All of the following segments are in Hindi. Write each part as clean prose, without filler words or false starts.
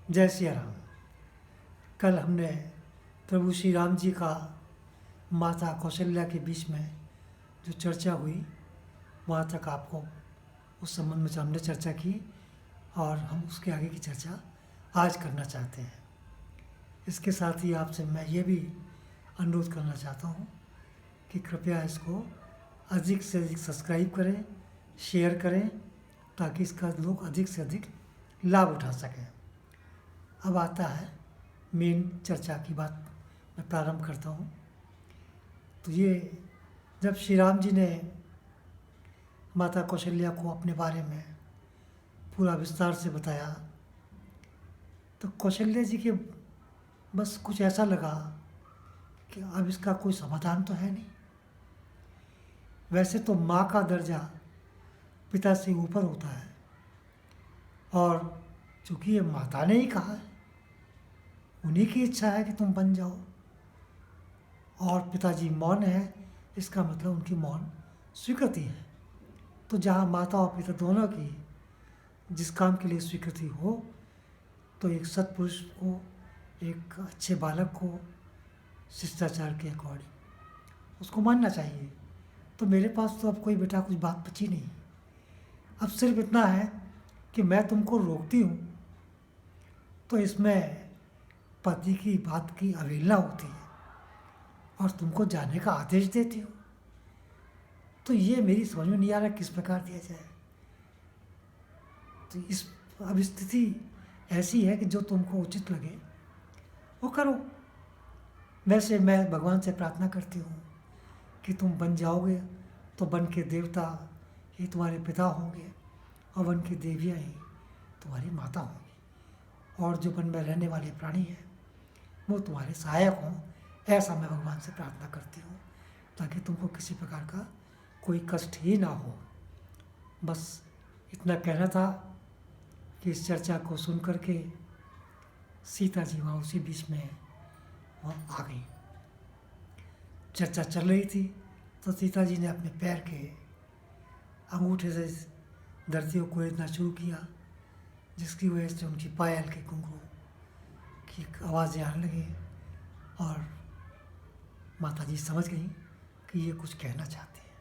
जय सिया राम। कल हमने प्रभु श्री राम जी का माता कौशल्या के बीच में जो चर्चा हुई, वहाँ तक आपको उस संबंध में हमने चर्चा की और हम उसके आगे की चर्चा आज करना चाहते हैं। इसके साथ ही आपसे मैं ये भी अनुरोध करना चाहता हूँ कि कृपया इसको अधिक से अधिक सब्सक्राइब करें, शेयर करें, ताकि इसका लोग अधिक से अधिक लाभ उठा सकें। अब आता है मेन चर्चा की बात, मैं प्रारंभ करता हूँ। तो ये जब श्री राम जी ने माता कौशल्या को अपने बारे में पूरा विस्तार से बताया, तो कौशल्या जी के बस कुछ ऐसा लगा कि अब इसका कोई समाधान तो है नहीं। वैसे तो माँ का दर्जा पिता से ऊपर होता है, और चूँकि ये माता ने ही कहा है, उन्हीं की इच्छा है कि तुम बन जाओ, और पिताजी मौन है, इसका मतलब उनकी मौन स्वीकृति है। तो जहाँ माता और पिता दोनों की जिस काम के लिए स्वीकृति हो, तो एक सत्पुरुष को, एक अच्छे बालक को शिष्टाचार के अकॉर्डिंग उसको मानना चाहिए। तो मेरे पास तो अब कोई बेटा कुछ बात बची नहीं। अब सिर्फ इतना है कि मैं तुमको रोकती हूँ तो इसमें पति की बात की अवहेलना होती है और तुमको जाने का आदेश देती हूँ। तो ये मेरी समझ में नहीं आ रहा किस प्रकार दिया जाए। तो इस अब स्थिति ऐसी है कि जो तुमको उचित लगे वो करो। वैसे मैं भगवान से प्रार्थना करती हूँ कि तुम बन जाओगे तो वन के देवता ही तुम्हारे पिता होंगे और वन की देवियाँ ही तुम्हारी माता होंगी, और जो वन में रहने वाले प्राणी हैं वो तुम्हारे सहायक हों। ऐसा मैं भगवान से प्रार्थना करती हूँ, ताकि तुमको किसी प्रकार का कोई कष्ट ही ना हो। बस इतना कहना था कि इस चर्चा को सुन करके सीता जी वहाँ उसी बीच में वहाँ आ गई। चर्चा चल रही थी तो सीता जी ने अपने पैर के अंगूठे से धरती को कुरेदना शुरू किया, जिसकी वजह से उनकी पायल के घुंघरू की आवाज़ें आने लगी, और माता जी समझ गई कि ये कुछ कहना चाहती है।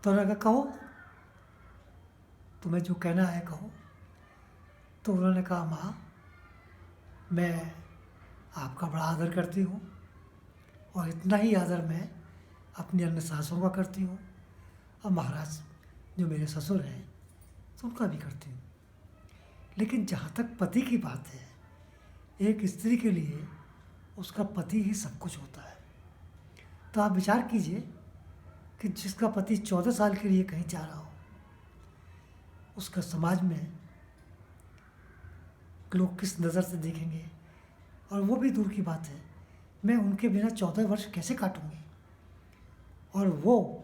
तो उन्होंने कहा, कहो, तुम्हें जो कहना है कहो। तो उन्होंने कहा, माँ, मैं आपका बड़ा आदर करती हूँ, और इतना ही आदर मैं अपनी अन्य सासों का करती हूँ, और महाराज जो मेरे ससुर हैं तो उनका भी करती हूँ। लेकिन जहाँ तक पति की बात है, एक स्त्री के लिए उसका पति ही सब कुछ होता है। तो आप विचार कीजिए कि जिसका पति 14 साल के लिए कहीं जा रहा हो, उसका समाज में लोग किस नज़र से देखेंगे। और वो भी दूर की बात है, मैं उनके बिना 14 वर्ष कैसे काटूंगी, और वो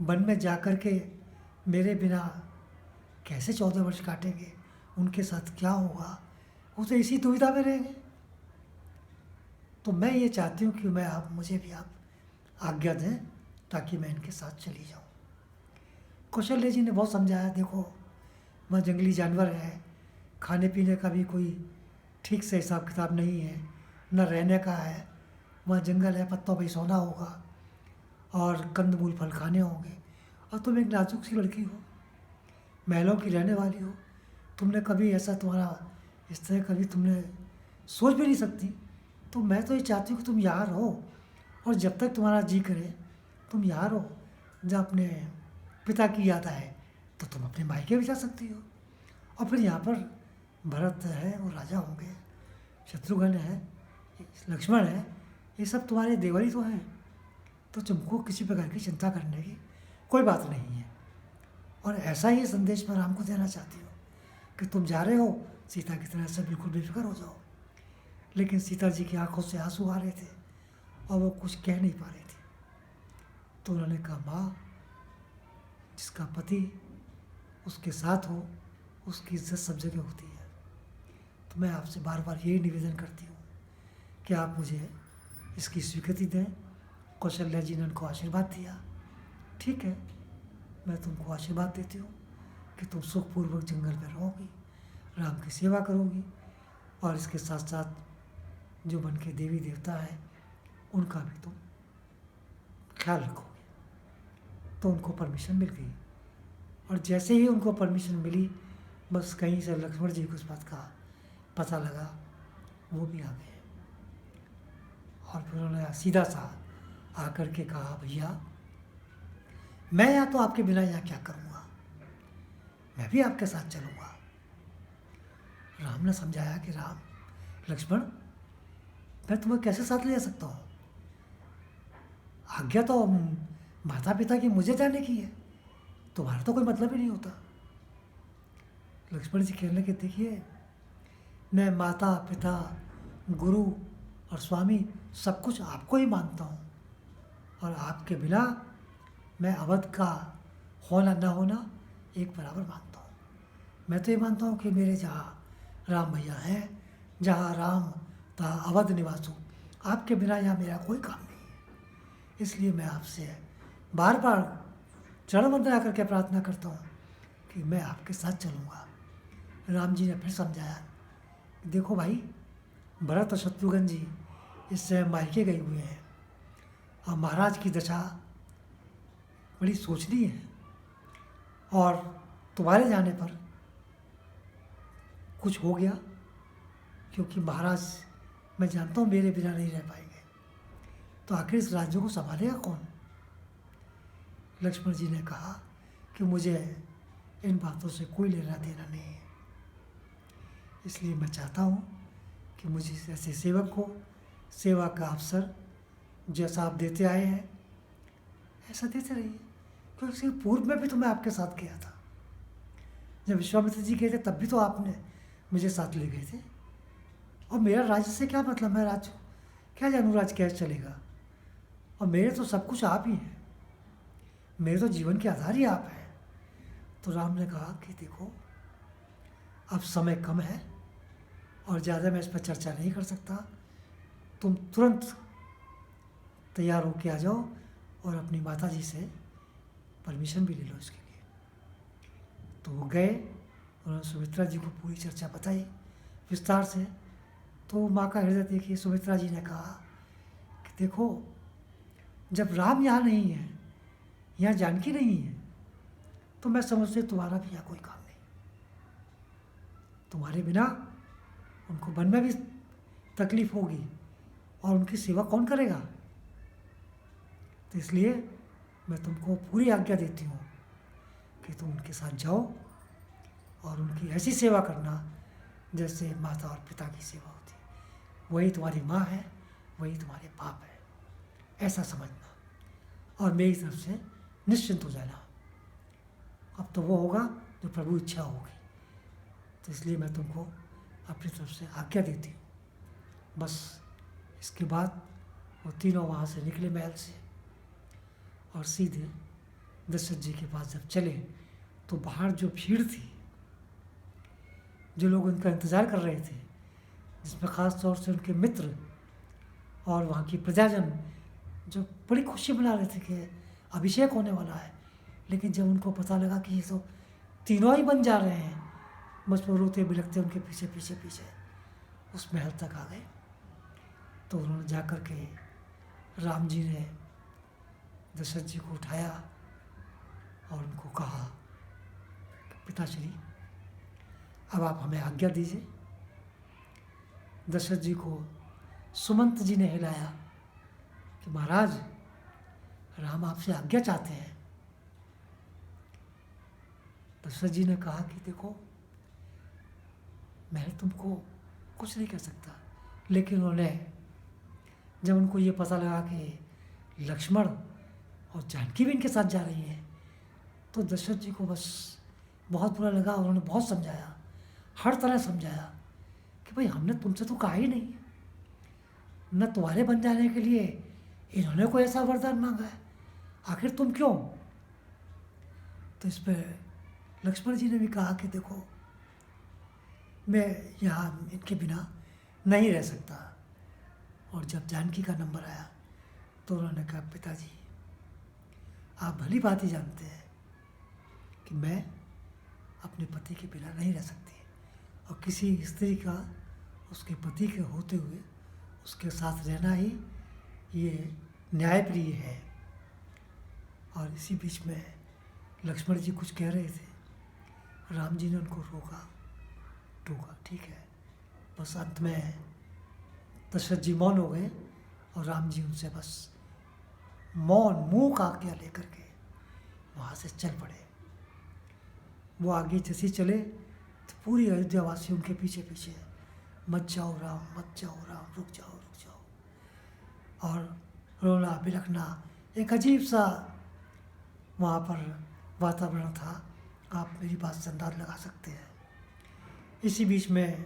वन में जा कर के मेरे बिना कैसे 14 वर्ष काटेंगे, उनके साथ क्या होगा, वो तो इसी दुविधा में रहेंगे। तो मैं ये चाहती हूँ कि मुझे भी आप आज्ञा दें, ताकि मैं इनके साथ चली जाऊँ। कौशल्या जी ने बहुत समझाया, देखो वह जंगली जानवर है, खाने पीने का भी कोई ठीक से हिसाब किताब नहीं है, न रहने का है। वहाँ जंगल है, पत्तों पर सोना होगा और कंद मूल फल खाने होंगे, और तुम एक नाजुक सी लड़की हो, महलों की रहने वाली हो, तुमने कभी ऐसा, तुम्हारा इस तरह कभी तुमने सोच भी नहीं सकती। तो मैं तो ये चाहती हूँ कि तुम यहाँ रहो, और जब तक तुम्हारा जी करे तुम यहाँ रहो। जब अपने पिता की याद आए तो तुम अपने मायके भी जा सकती हो, और फिर यहाँ पर भरत है, वो राजा होंगे, शत्रुघ्न है, लक्ष्मण है, ये सब तुम्हारे देवर ही तो हैं। तो तुमको किसी प्रकार की चिंता करने की कोई बात नहीं है। और ऐसा ही संदेश मैं राम को देना चाहती हूँ कि तुम जा रहे हो, सीता की तरह से बिल्कुल बेफिक्र हो जाओ। लेकिन सीता जी की आंखों से आंसू आ रहे थे और वो कुछ कह नहीं पा रही थी। तो उन्होंने कहा, माँ, जिसका पति उसके साथ हो उसकी इज्जत सब जगह होती है। तो मैं आपसे बार बार यही निवेदन करती हूँ कि आप मुझे इसकी स्वीकृति दें। कौशल्या जी ने उनको आशीर्वाद दिया, ठीक है, मैं तुमको आशीर्वाद देती हूँ कि तुम सुखपूर्वक जंगल में रहोगी, राम की सेवा करोगी और इसके साथ साथ जो वन के देवी देवता है उनका भी तुम ख्याल रखोगे। तो उनको परमिशन मिल गई और जैसे ही उनको परमिशन मिली बस कहीं से लक्ष्मण जी को उस बात का पता लगा, वो भी आ गए और फिर उन्होंने सीधा सा आकर के कहा, भैया मैं यहाँ तो आपके बिना यहाँ क्या करूँगा, मैं भी आपके साथ चलूँगा। राम ने समझाया कि राम लक्ष्मण मैं तुम्हें कैसे साथ ले जा सकता हूँ, आज्ञा तो माता पिता की मुझे जाने की है, तुम्हारा तो कोई मतलब ही नहीं होता। लक्ष्मण जी कहने लगे, देखिए मैं माता पिता गुरु और स्वामी सब कुछ आपको ही मानता हूँ और आपके बिना मैं अवध का होना न होना एक बराबर मानता हूँ। मैं तो ये मानता हूँ कि मेरे जहाँ राम भैया हैं, जहाँ राम तहाँ अवध निवास हूँ, आपके बिना यहाँ मेरा कोई काम नहीं है। इसलिए मैं आपसे बार बार चरण वंदना करके प्रार्थना करता हूँ कि मैं आपके साथ चलूँगा। राम जी ने फिर समझाया, देखो भाई भरत और शत्रुघ्न जी इससे मायके गए हुए हैं और महाराज की दशा बड़ी सोचनी है और तुम्हारे जाने पर कुछ हो गया, क्योंकि महाराज मैं जानता हूँ मेरे बिना नहीं रह पाएंगे, तो आखिर इस राज्य को संभालेगा कौन। लक्ष्मण जी ने कहा कि मुझे इन बातों से कोई लेना देना नहीं है, इसलिए मैं चाहता हूँ कि मुझे ऐसे सेवक को सेवा का अवसर जैसा आप देते आए हैं ऐसा देते रहिए, क्योंकि इसके पूर्व में भी तो मैं आपके साथ गया था। जब विश्वामित्र जी गए थे तब भी तो आपने मुझे साथ ले गए थे और मेरा राज्य से क्या मतलब, मैं राज्य क्या जानूँ राज्य कैसे चलेगा, और मेरे तो सब कुछ आप ही हैं, मेरे तो जीवन के आधार ही आप हैं। तो राम ने कहा कि देखो अब समय कम है और ज़्यादा मैं इस पर चर्चा नहीं कर सकता, तुम तुरंत तैयार होके आ जाओ और अपनी माता जी से परमिशन भी ले लो इसके लिए। तो वो गए, उन्होंने सुमित्रा जी को पूरी चर्चा बताई विस्तार से। तो माँ का हृदय देखिए, सुमित्रा जी ने कहा कि देखो जब राम यहाँ नहीं है, यहाँ जानकी नहीं है, तो मैं समझती तुम्हारा भी यहाँ कोई काम नहीं, तुम्हारे बिना उनको वन में भी तकलीफ होगी और उनकी सेवा कौन करेगा। तो इसलिए मैं तुमको पूरी आज्ञा देती हूँ कि तुम उनके साथ जाओ और उनकी ऐसी सेवा करना जैसे माता और पिता की सेवा होती है। वही तुम्हारी माँ है, वही तुम्हारे बाप है, ऐसा समझना और मेरी तरफ से निश्चिंत हो जाना। अब तो वो होगा जो प्रभु इच्छा होगी, तो इसलिए मैं तुमको अपनी तरफ से आज्ञा देती हूँ। बस इसके बाद वो तीनों वहाँ से निकले महल से और सीधे दशरथ जी के पास जब चले तो बाहर जो भीड़ थी, जो लोग उनका इंतज़ार कर रहे थे, जिसमें ख़ास तौर से उनके मित्र और वहाँ की प्रजाजन जो बड़ी खुशी मना रहे थे कि अभिषेक होने वाला है, लेकिन जब उनको पता लगा कि ये तो तीनों ही बन जा रहे हैं, बस वो रोते बिलखते उनके पीछे पीछे पीछे उस महल तक आ गए। तो उन्होंने जा कर के राम जी ने दशरथ जी को उठाया और उनको कहा कि पिताश्री अब आप हमें आज्ञा दीजिए। दशरथ जी को सुमंत जी ने हिलाया कि महाराज राम आपसे आज्ञा चाहते हैं। दशरथ जी ने कहा कि देखो मैं तुमको कुछ नहीं कह सकता, लेकिन उन्होंने जब उनको ये पता लगा कि लक्ष्मण और जानकी भी इनके साथ जा रही है, तो दशरथ जी को बस बहुत बुरा लगा। उन्होंने बहुत समझाया, हर तरह समझाया कि भाई हमने तुमसे तो कहा ही नहीं, न तुम्हारे बन जाने के लिए इन्होंने कोई ऐसा वरदान मांगा है, आखिर तुम क्यों। तो इस पर लक्ष्मण जी ने भी कहा कि देखो मैं यहाँ इनके बिना नहीं रह सकता। और जब जानकी का नंबर आया तो उन्होंने कहा पिताजी आप भली बात ही जानते हैं कि मैं अपने पति के बिना नहीं रह सकती, और किसी स्त्री का उसके पति के होते हुए उसके साथ रहना ही ये न्यायप्रिय है। और इसी बीच में लक्ष्मण जी कुछ कह रहे थे, राम जी ने उनको रोका टोका, ठीक है। बस अंत में दशरथ जी मौन हो गए और राम जी उनसे बस मौन मुंह का आज्ञा लेकर के वहाँ से चल पड़े। वो आगे जैसे चले तो पूरी अयोध्या वासी उनके पीछे पीछे, मत जाओ राम, मत जाओ राम, रुक जाओ रुक जाओ। और रोना बिलखना, एक अजीब सा वहाँ पर वातावरण था, आप मेरी बात से अंदाज लगा सकते हैं। इसी बीच में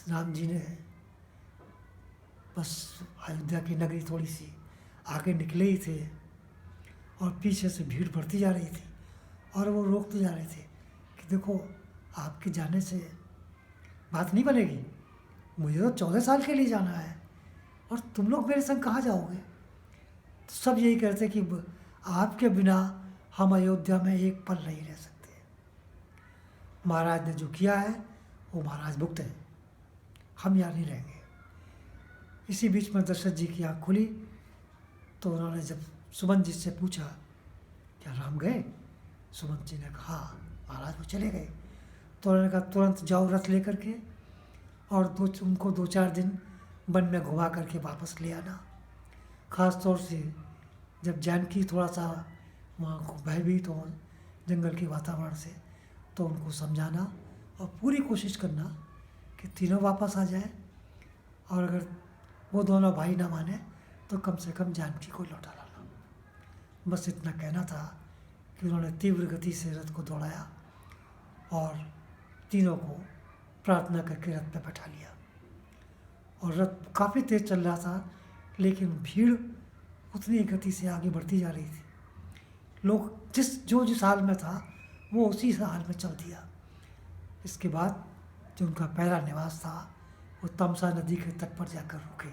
राम जी ने बस अयोध्या की नगरी थोड़ी सी आगे निकले ही थे और पीछे से भीड़ बढ़ती जा रही थी और वो रोकते जा रहे थे कि देखो आपके जाने से बात नहीं बनेगी, मुझे तो 14 साल के लिए जाना है और तुम लोग मेरे संग कहाँ जाओगे। तो सब यही कहते कि आपके बिना हम अयोध्या में एक पल नहीं रह सकते। महाराज ने जो किया है वो महाराज भुगते हैं, हम यहाँ नहीं रहेंगे। इसी बीच में दशरथ जी की आँख खुली तो उन्होंने जब सुमंत जी से पूछा, क्या राम गए? सुमंत जी ने कहा, महाराज वो चले गए। तो उन्होंने कहा तुरंत जाओ रथ लेकर के और उनको 2-4 दिन वन में घुमा करके वापस ले आना। ख़ास तौर से जब जानकी थोड़ा सा वहाँ को भयभीत हो जंगल के वातावरण से, तो उनको समझाना और पूरी कोशिश करना कि तीनों वापस आ जाए, और अगर वो दोनों भाई ना माने तो कम से कम जानकी को लौटा लाना। बस इतना कहना था कि उन्होंने तीव्र गति से रथ को दौड़ाया और तीनों को प्रार्थना करके रथ पे बैठा लिया। और रथ काफ़ी तेज़ चल रहा था, लेकिन भीड़ उतनी गति से आगे बढ़ती जा रही थी। लोग जिस हाल में था वो उसी हाल में चल दिया। इसके बाद जो उनका पहला निवास था वो तमसा नदी के तट पर जाकर रुके।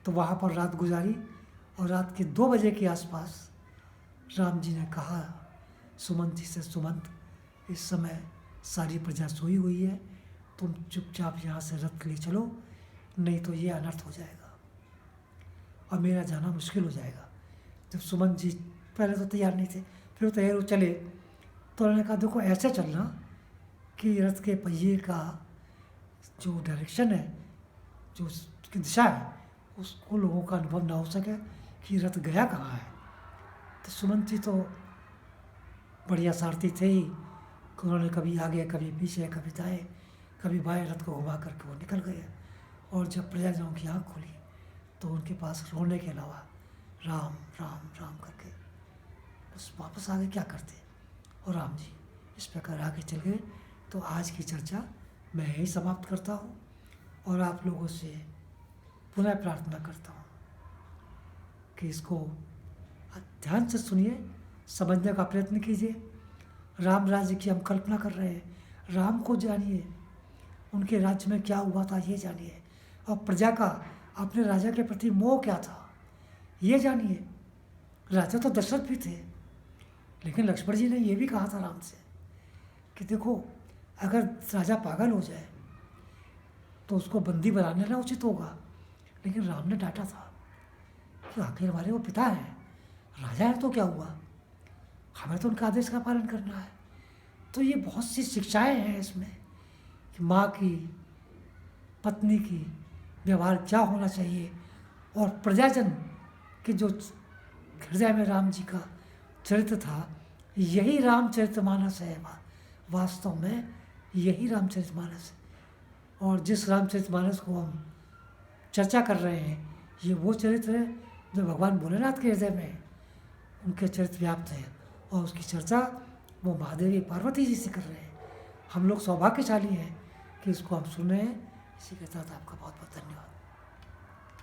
तो वहाँ पर रात गुजारी और रात के 2 बजे के आसपास राम जी ने कहा सुमंत जी से, सुमंत इस समय सारी प्रजा सोई हुई है, तुम चुपचाप यहाँ से रथ ले चलो, नहीं तो ये अनर्थ हो जाएगा और मेरा जाना मुश्किल हो जाएगा। जब सुमंत जी पहले तो तैयार नहीं थे, फिर वो तैयार हो चले, तो उन्होंने कहा देखो ऐसे चलना कि रथ के पहिए का जो डायरेक्शन है, जो उसकी दिशा है, उसको लोगों का अनुभव ना हो सके कि रथ गया कहाँ है। तो सुमंत जी तो बढ़िया सारथी थे ही, उन्होंने कभी आगे कभी पीछे कभी दाएं कभी बाएं रथ को घुमा करके वो निकल गए। और जब प्रजाजनों की आँख खुली तो उनके पास रोने के अलावा राम राम राम करके बस वापस आगे क्या करते। और राम जी इस प्रकार आगे चल गए। तो आज की चर्चा मैं यही समाप्त करता हूँ और आप लोगों से पुनः प्रार्थना करता हूँ कि इसको ध्यान से सुनिए, समझने का प्रयत्न कीजिए। राम राज्य की हम कल्पना कर रहे हैं, राम को जानिए, उनके राज्य में क्या हुआ था ये जानिए, और प्रजा का अपने राजा के प्रति मोह क्या था ये जानिए। राजा तो दशरथ भी थे, लेकिन लक्ष्मण जी ने ये भी कहा था राम से कि देखो अगर राजा पागल हो जाए तो उसको बंदी बना लेना उचित होगा। लेकिन राम ने डांटा था कि आखिर हमारे वो पिता हैं, राजा है तो क्या हुआ, हमें तो उनका आदेश का पालन करना है। तो ये बहुत सी शिक्षाएं हैं इसमें कि माँ की, पत्नी की व्यवहार क्या होना चाहिए, और प्रजाजन के जो हृदय में राम जी का चरित्र था, यही रामचरितमानस है। वास्तव में यही रामचरितमानस है। और जिस रामचरितमानस को हम चर्चा कर रहे हैं, ये वो चरित्र है जो भगवान भोलेनाथ के हृदय में उनके चरित्र व्याप्त है, और उसकी चर्चा वो महादेवी पार्वती जी से कर रहे हैं। हम लोग सौभाग्यशाली हैं कि इसको हम सुन रहे हैं। इसी के साथ आपका बहुत बहुत धन्यवाद।